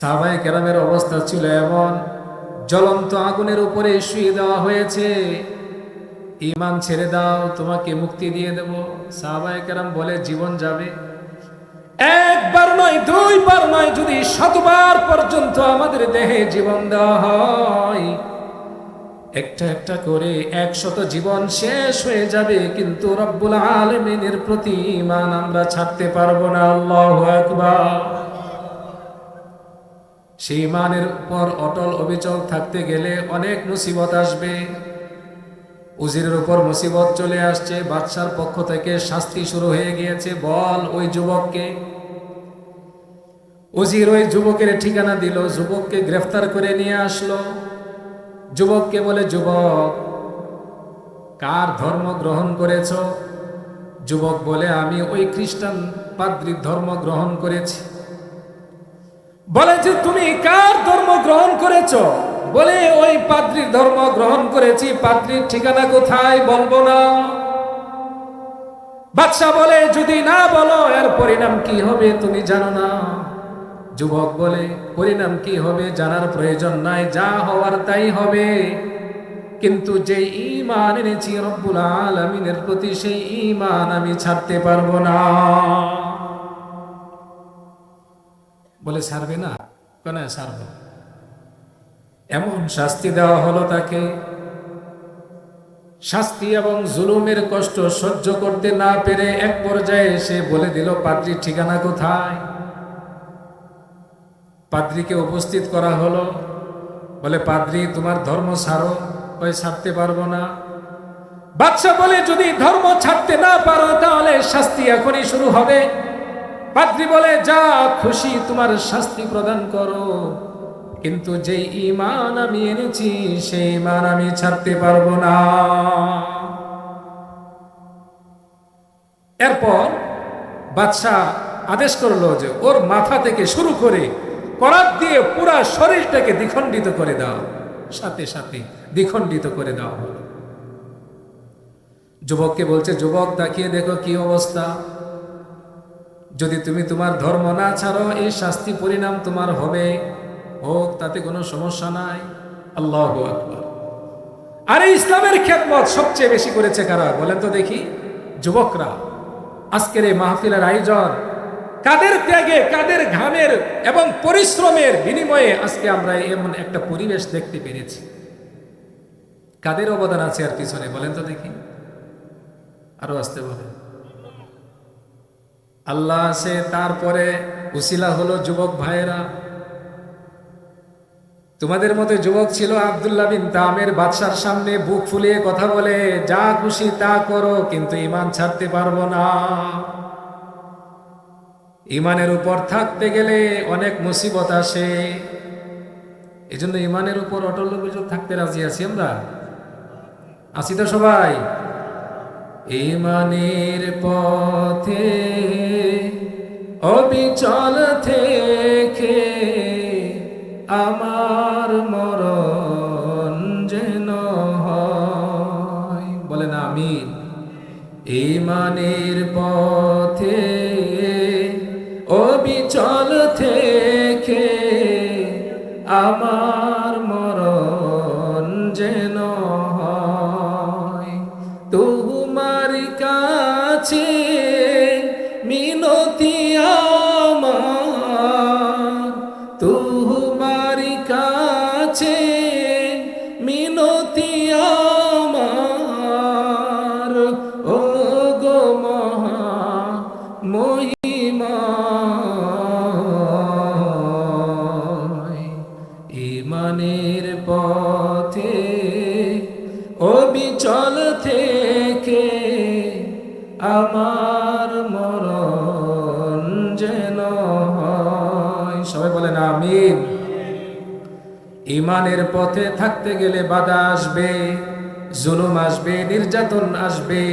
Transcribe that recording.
সাহাবায়ে কেরামের অবস্থা ছিল এমন, জ্বলন্ত আগুনের উপরে শুয়ে দেওয়া হয়েছে, ঈমান ছেড়ে দাও, তোমাকে মুক্তি দিয়ে দেব। সাহাবায়ে কেরাম বলে, জীবন যাবে? একবার নয়, দুইবার নয়, যদি শতবার পর্যন্ত আমাদের দেহে জীবন দেওয়া হয়, একটা একটা করে 100 জীবন শেষ হয়ে যাবে, কিন্তু রব্বুল আলামিনের প্রতি ঈমান আমরা ছাড়তে পারবো না। আল্লাহু আকবার। সেই ঈমানের উপর অটল অবিচল থাকতে গেলে অনেক মুসিবত আসবে। উজিরের উপর মুসিবত চলে আসছে, বাদশার পক্ষ থেকে শাস্তি শুরু হয়ে গিয়েছে। বল ওই যুবককে। উজির ওই যুবকের ঠিকানা দিল, যুবককে গ্রেফতার করে নিয়ে আসলো। যুবককে বলে, যুবক, কার ধর্ম গ্রহণ করেছ? যুবক বলে, আমি ওই খ্রিস্টান পাদ্রীর ধর্ম গ্রহণ করেছি। বলে যে, তুমি কার ধর্ম গ্রহণ করেছ? বলে, ওই পাদ্রীর ধর্ম গ্রহণ করেছি। পাদ্রীর ঠিকানা কোথায়? বলবো না। বাদশা বলে, যদি না বলো এর পরিণাম কি হবে তুমি জানো না? যুবক বলে, পরিণাম কি হবে জানার প্রয়োজন নাই, যা হওয়ার তাই হবে। কিন্তু যে ঈমান এনেছি রব্বুল আলামিনের প্রতি, সেই ঈমান আমি ছাড়তে পারবো না। বলে, ছাড়বে না? কেন ছাড়বো? এমন শাস্তি দেওয়া হলো তাকে। শাস্তি এবং জুলুমের কষ্ট সহ্য করতে না পেরে এক পর্যায়ে এসে বলে দিল, পাদ্রীর ঠিকানা কোথায়? পাদ্রীকে উপস্থিত করা হলো। বলে, পাদ্রী, তোমার ধর্ম ছাড়ো। ওই ছাড়তে পারবো না। বাদশা বলে, যদি ধর্ম ছাড়তে না পারো তাহলে শাস্তি এখনই শুরু হবে। পাদ্রী বলে, যা খুশি তোমার শাস্তি প্রদান করো, কিন্তু যে ঈমান আমি এনেছি সেই ঈমান আমি ছাড়তে পারবো না। এরপর বাদশা আদেশ করলো যে ওর মাথা থেকে শুরু করে করাত দিয়ে পুরা শরীরটাকে দ্বিখণ্ডিত করে দাও। সাথে সাথে দ্বিখণ্ডিত করে দেওয়া হলো। যুবককে বলছে, যুবক, তাকিয়ে দেখো কি অবস্থা। যদি তুমি তোমার ধর্ম না ছাড়ো, এই শাস্তি পরিণাম তোমার হবে, হোক, তাতে কোনো সমস্যা নাই। আল্লাহু আকবার। আরে ইসলামের খেদমত সবচেয়ে বেশি করেছে কারা বলেন তো দেখি? যুবকরা। আজকের এই মাহফিলের আয়োজন কাদের ত্যাগে, কাদের ঘামের এবং পরিশ্রমের বিনিময়ে আজকে আমরা এমন একটা পরিবেশ দেখতে পেরেছি। কাদের অবদান আছে আর পিছনে বলেন তো দেখি? আরো আসতে বলে। আল্লাহ আছে, তারপরে উসিলা হলো যুবক ভাইয়েরা। তোমাদের মতো যুবক ছিল আব্দুল্লাহ বিন তামের, বাদশার সামনে বুক ফুলিয়ে কথা বলে, যা খুশি তা করো, কিন্তু ঈমান ছাড়তে পারবো না। ঈমানের উপর থাকতে গেলে অনেক মুসিবত আসে। এই জন্য ঈমানের উপর অটল অবিচল থাকতে রাজি আছি আমরা। আছি তো সবাই? ঈমানের পথে অবিচল থেকে আমার মরণ যেন হয়। বলেন আমিন। ঈমানের পথে অবিচল থেকে আমার মরণ যেন হয়। তোমার কাছে মিনতি আমার, তোমার কাছে মিনতি আমার, ও গো মহা মহিমময়। ঈমানের পথে অবিচল থেকে আমার মরণ যেন হয়। সবাই বলেন আমিন। ঈমানের পথে থাকতে গেলে বাধা আসবে, জুলুম আসবে, নির্যাতন আসবে।